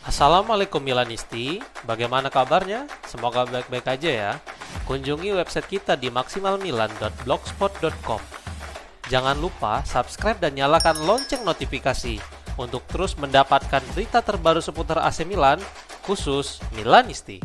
Assalamualaikum Milanisti, bagaimana kabarnya? Semoga baik-baik aja ya. Kunjungi website kita di maksimalmilan.blogspot.com. Jangan lupa subscribe dan nyalakan lonceng notifikasi untuk terus mendapatkan berita terbaru seputar AC Milan, khusus Milanisti.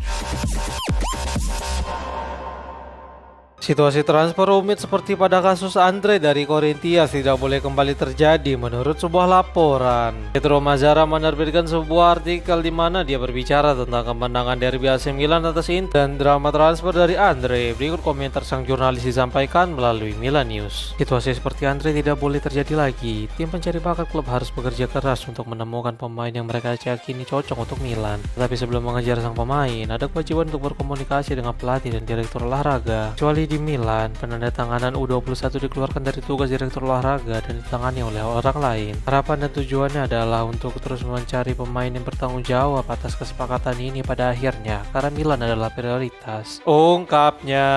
Situasi transfer rumit seperti pada kasus Andre dari Corinthians tidak boleh kembali terjadi menurut sebuah laporan. Pietro Mazzara menerbitkan sebuah artikel di mana dia berbicara tentang kemenangan derby AC Milan atas Inter dan drama transfer dari Andre. Berikut komentar sang jurnalis disampaikan melalui Milan News. Situasi seperti Andre tidak boleh terjadi lagi. Tim pencari bakat klub harus bekerja keras untuk menemukan pemain yang mereka yakini cocok untuk Milan. Tetapi sebelum mengejar sang pemain, ada kewajiban untuk berkomunikasi dengan pelatih dan direktur olahraga. Kecuali di Milan, penandatanganan U21 dikeluarkan dari tugas direktur olahraga dan ditangani oleh orang lain. Harapan dan tujuannya adalah untuk terus mencari pemain yang bertanggung jawab atas kesepakatan ini pada akhirnya, karena Milan adalah prioritas, ungkapnya.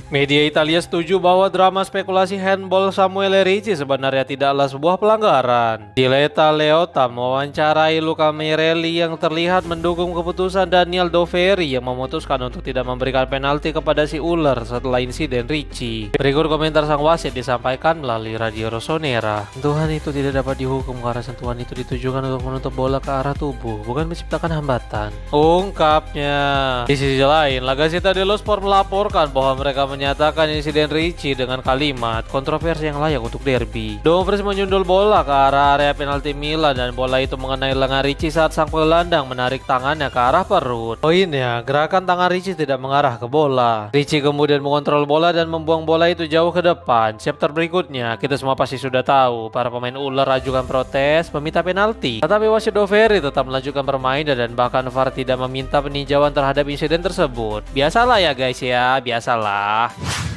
Media Italia setuju bahwa drama spekulasi handball Samuele Ricci sebenarnya tidaklah sebuah pelanggaran. Diletta Leotta mewawancarai Luca Mirelli yang terlihat mendukung keputusan Daniel Doveri yang memutuskan untuk tidak memberikan penalti kepada si ular setelah insiden Ricci. Berikut komentar sang wasit disampaikan melalui Radio Rossonera. Sentuhan itu tidak dapat dihukum karena sentuhan itu ditujukan untuk menutup bola ke arah tubuh, bukan menciptakan hambatan, ungkapnya. Di sisi lain, La Gazzetta dello Sport melaporkan bahwa mereka menyatakan insiden Ricci dengan kalimat kontroversi yang layak untuk derby. Dumfries menyundul bola ke arah area penalti Milan dan bola itu mengenai lengan Ricci saat sang gelandang menarik tangannya ke arah perut. Poinnya, gerakan tangan Ricci tidak mengarah ke bola. Ricci kemudian mengontrol bola dan membuang bola itu jauh ke depan. Chapter berikutnya, kita semua pasti sudah tahu, para pemain ular ajukan protes meminta penalti. Tetapi wasit Doveri tetap melanjutkan permainan dan bahkan VAR tidak meminta peninjauan terhadap insiden tersebut. Biasalah ya guys ya, biasalah.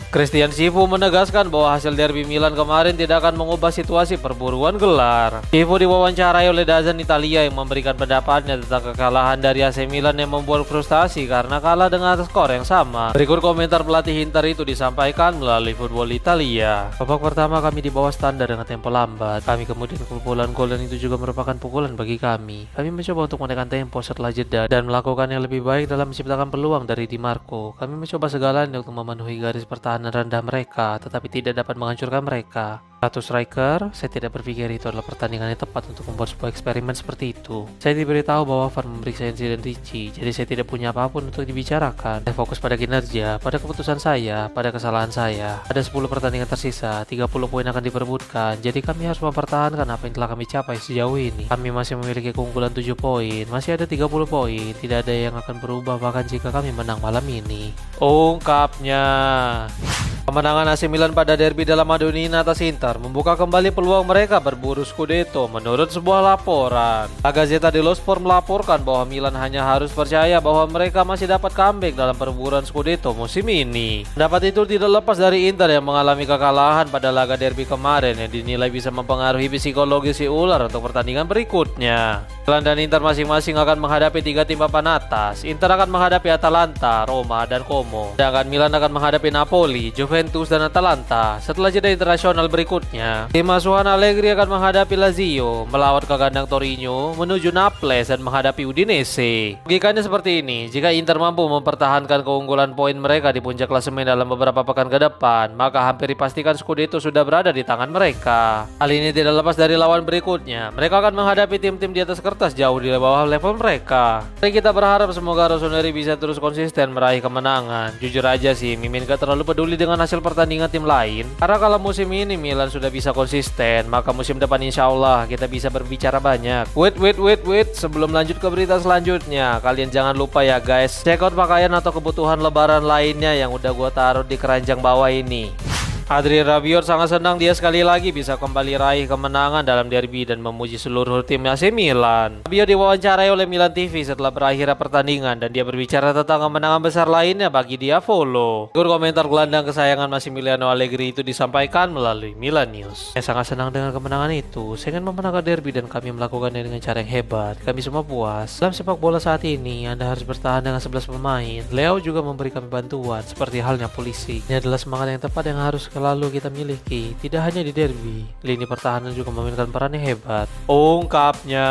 Christian Sifu menegaskan bahwa hasil derby Milan kemarin tidak akan mengubah situasi perburuan gelar. Sifu diwawancarai oleh Dazan Italia yang memberikan pendapatnya tentang kekalahan dari AC Milan yang membuat frustasi karena kalah dengan skor yang sama. Berikut komentar pelatih Inter itu disampaikan melalui Football Italia. Babak pertama kami di bawah standar dengan tempo lambat. Kami kemudian kebobolan gol dan itu juga merupakan pukulan bagi kami. Kami mencoba untuk menekan tempo setelah jeda dan melakukan yang lebih baik dalam menciptakan peluang dari Di Marco. Kami mencoba segalanya untuk memenuhi garis pertahanan rendah mereka, tetapi tidak dapat menghancurkan mereka. Satu striker, saya tidak berpikir itu adalah pertandingan yang tepat untuk membuat sebuah eksperimen seperti itu. Saya diberitahu bahwa VAR memeriksa insiden Ricci, jadi saya tidak punya apapun untuk dibicarakan. Saya fokus pada kinerja, pada keputusan saya, pada kesalahan saya. Ada 10 pertandingan tersisa, 30 poin akan diperebutkan, jadi kami harus mempertahankan apa yang telah kami capai sejauh ini. Kami masih memiliki keunggulan 7 poin, masih ada 30 poin, tidak ada yang akan berubah bahkan jika kami menang malam ini, ungkapnya. Kemenangan AC Milan pada derby dalam Madonnina atas Inter membuka kembali peluang mereka berburu Scudetto menurut sebuah laporan. La Gazzetta dello Sport melaporkan bahwa Milan hanya harus percaya bahwa mereka masih dapat comeback dalam perburuan Scudetto musim ini. Pendapat itu tidak lepas dari Inter yang mengalami kekalahan pada laga derby kemarin yang dinilai bisa mempengaruhi psikologis si ular untuk pertandingan berikutnya. Milan dan Inter masing-masing akan menghadapi 3 tim papan atas. Inter akan menghadapi Atalanta, Roma, dan Como. Sedangkan Milan akan menghadapi Napoli, Juventus, dan Atalanta. Setelah jeda internasional berikutnya, tim asuhan Allegri akan menghadapi Lazio, melawat ke kandang Torino, menuju Naples, dan menghadapi Udinese. Logikanya seperti ini, jika Inter mampu mempertahankan keunggulan poin mereka di puncak klasemen dalam beberapa pekan ke depan, maka hampir dipastikan Scudetto sudah berada di tangan mereka. Hal ini tidak lepas dari lawan berikutnya. Mereka akan menghadapi tim-tim di atas kertas jauh di bawah level mereka. Mari kita berharap semoga Rossoneri bisa terus konsisten meraih kemenangan. Jujur aja sih, Mimin gak terlalu peduli dengan hasil pertandingan tim lain, karena kalau musim ini Milan sudah bisa konsisten, maka musim depan insya Allah kita bisa berbicara banyak. Wait, sebelum lanjut ke berita selanjutnya, kalian jangan lupa ya guys, check out pakaian atau kebutuhan lebaran lainnya yang udah gua taruh di keranjang bawah ini. Adrien Rabiot sangat senang dia sekali lagi bisa kembali raih kemenangan dalam derby dan memuji seluruh tim AC Milan. Rabiot diwawancarai oleh Milan TV setelah berakhirnya pertandingan dan dia berbicara tentang kemenangan besar lainnya bagi dia follow. Komentar gelandang kesayangan Massimiliano Allegri itu disampaikan melalui Milan News. Saya sangat senang dengan kemenangan itu. Saya ingin memenangkan derby dan kami melakukannya dengan cara yang hebat. Kami semua puas. Dalam sepak bola saat ini, Anda harus bertahan dengan 11 pemain. Leo juga memberi kami bantuan seperti halnya polisi. Ini adalah semangat yang tepat yang harus selalu kita miliki, tidak hanya di derby. Lini pertahanan juga memainkan peran yang hebat, ungkapnya.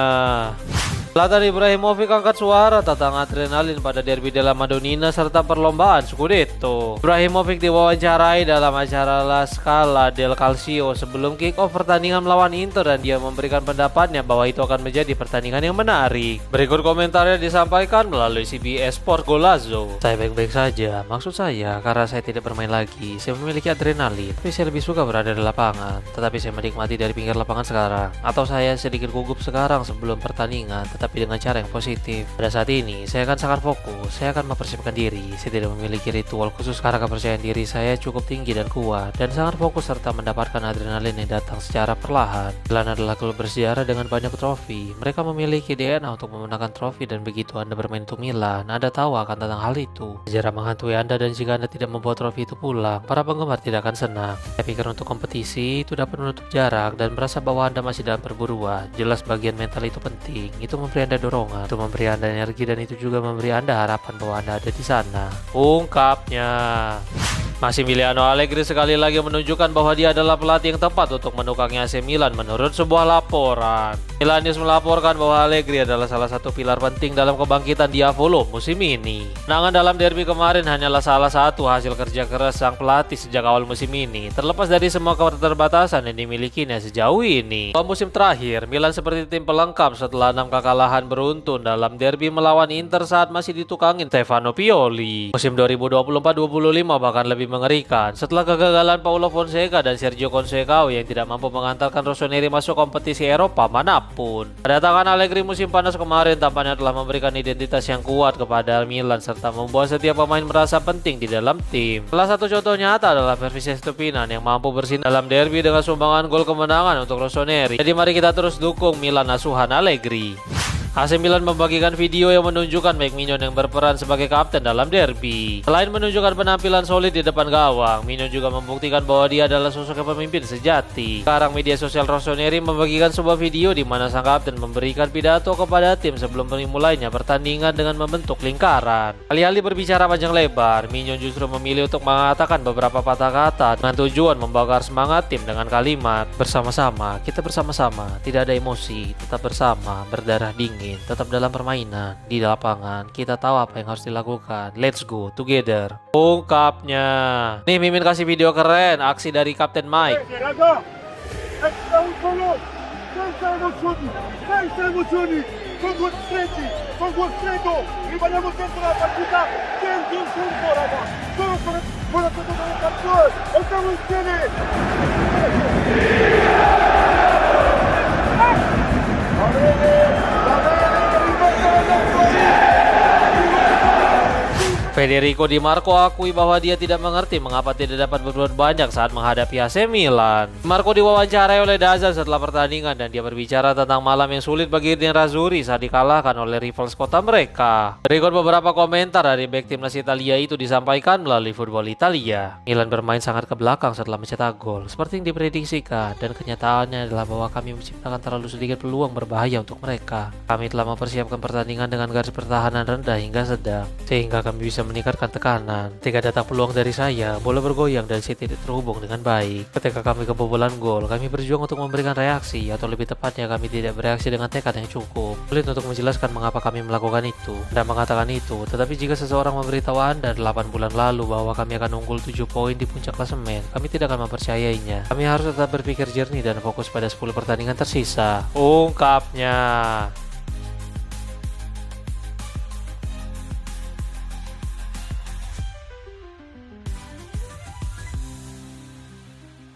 Zlatan Ibrahimovic angkat suara tentang adrenalin pada derby della Madonnina serta perlombaan Scudetto. Ibrahimovic diwawancarai dalam acara La Scala del Calcio sebelum kick-off pertandingan melawan Inter dan dia memberikan pendapatnya bahwa itu akan menjadi pertandingan yang menarik. Berikut komentarnya disampaikan melalui CBS Sport Golazo. Saya baik-baik saja, maksud saya karena saya tidak bermain lagi, saya memiliki adrenalin, tapi saya lebih suka berada di lapangan, tetapi saya menikmati dari pinggir lapangan sekarang, atau saya sedikit gugup sekarang sebelum pertandingan, tapi dengan cara yang positif. Pada saat ini, saya akan sangat fokus, saya akan mempersiapkan diri, saya tidak memiliki ritual khusus karena kepercayaan diri saya cukup tinggi dan kuat, dan sangat fokus serta mendapatkan adrenalin yang datang secara perlahan. Milan adalah klub bersejarah dengan banyak trofi, mereka memiliki DNA untuk memenangkan trofi dan begitu Anda bermain untuk Milan, Anda tahu akan tentang hal itu. Sejarah menghantui Anda dan jika Anda tidak membawa trofi itu pulang, para penggemar tidak akan senang. Saya pikir untuk kompetisi itu dapat menutup jarak dan merasa bahwa Anda masih dalam perburuan. Jelas bagian mental itu penting, itu memberi Anda dorongan, itu memberi Anda energi dan itu juga memberi Anda harapan bahwa Anda ada di sana. Ungkapnya. Massimiliano Allegri sekali lagi menunjukkan bahwa dia adalah pelatih yang tepat untuk menukangi AC Milan menurut sebuah laporan. Milan News melaporkan bahwa Allegri adalah salah satu pilar penting dalam kebangkitan Diavolo musim ini. Menangan dalam derby kemarin hanyalah salah satu hasil kerja keras sang pelatih sejak awal musim ini, terlepas dari semua keterbatasan yang dimilikinya sejauh ini. Pada musim terakhir, Milan seperti tim pelengkap setelah 6 kekalahan beruntun dalam derby melawan Inter saat masih ditukangin Stefano Pioli. Musim 2024-25 bahkan lebih mengerikan setelah kegagalan Paulo Fonseca dan Sergio Conceição yang tidak mampu mengantarkan Rossoneri masuk kompetisi Eropa manapun. Kedatangan Allegri musim panas kemarin tampaknya telah memberikan identitas yang kuat kepada Milan serta membuat setiap pemain merasa penting di dalam tim. Salah satu contoh nyata adalah Vervis Estupinan yang mampu bersinar dalam derby dengan sumbangan gol kemenangan untuk Rossoneri. Jadi mari kita terus dukung Milan asuhan Allegri. AC Milan membagikan video yang menunjukkan Mike Maignan yang berperan sebagai kapten dalam derby. Selain menunjukkan penampilan solid di depan gawang, Maignan juga membuktikan bahwa dia adalah sosok yang pemimpin sejati. Sekarang media sosial Rossoneri membagikan sebuah video di mana sang kapten memberikan pidato kepada tim sebelum dimulainya pertandingan dengan membentuk lingkaran. Alih-alih berbicara panjang lebar, Maignan justru memilih untuk mengatakan beberapa patah kata dengan tujuan membakar semangat tim dengan kalimat, "Bersama-sama, kita bersama-sama, tidak ada emosi, tetap bersama, berdarah dingin. Tetap dalam permainan, di lapangan, kita tahu apa yang harus dilakukan. Let's go together." Ungkapnya. Nih Mimin kasih video keren, aksi dari Kapten Mike. Federico Di Marco akui bahwa dia tidak mengerti mengapa tidak dapat berbuat banyak saat menghadapi AC Milan. Di Marco diwawancarai oleh Dazan setelah pertandingan dan dia berbicara tentang malam yang sulit bagi Nerazzurri saat dikalahkan oleh rival kota mereka. Berikut beberapa komentar dari bek timnas Italia itu disampaikan melalui Football Italia. Milan bermain sangat ke belakang setelah mencetak gol, seperti yang diprediksikan, dan kenyataannya adalah bahwa kami menciptakan terlalu sedikit peluang berbahaya untuk mereka. Kami telah mempersiapkan pertandingan dengan garis pertahanan rendah hingga sedang, sehingga kami bisa meningkatkan tekanan. Ketika datang peluang dari saya, bola bergoyang dan saya tidak terhubung dengan baik. Ketika kami kebobolan gol, kami berjuang untuk memberikan reaksi, atau lebih tepatnya kami tidak bereaksi dengan tekad yang cukup. Sulit untuk menjelaskan mengapa kami melakukan itu dan mengatakan itu, tetapi jika seseorang memberitahu Anda 8 bulan lalu bahwa kami akan unggul 7 poin di puncak klasemen, kami tidak akan mempercayainya. Kami harus tetap berpikir jernih dan fokus pada 10 pertandingan tersisa. Ungkapnya.